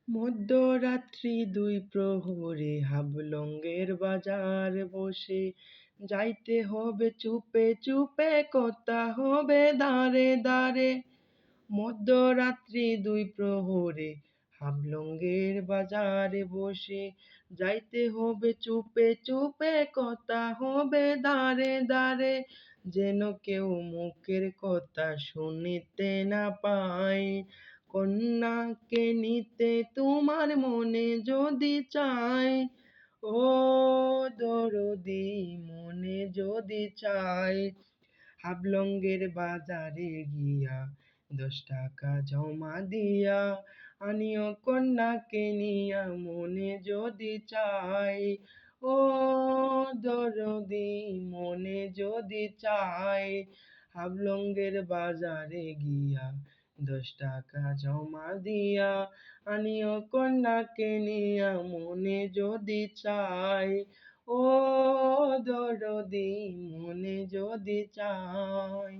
মধ্যরাত্রি দুই প্রহরে হাবলঙ্গের বাজার বসে, যাইতে হবে চুপে চুপে, কথা হবে দাঁড়ে দাঁড়ে। মধ্যরাত্রি দুই প্রহরে হাবলঙ্গের বাজারে বসে, যাইতে হবে চুপে চুপে, কথা হবে দাঁড়ে দাঁড়ে। যেন কেউ মুখের কথা শুনিতে না পায়, কন্যাকে নিতে তোমার মনে যদি চায়। ও দরদি মনে যদি চায়, হাবলঙ্গের বাজারে গিয়া 10 টাকা জমা দিয়া, আনিও কন্যাকে নিয়া মনে যদি চায়। ও দরদি মনে যদি চায়, হাবলঙ্গের বাজারে গিয়া 10 টাকা জমা দিয়া, আনিও কন্যাকে নিয়া মনে যদি চায়। ও দরদি মনে যদি চায়।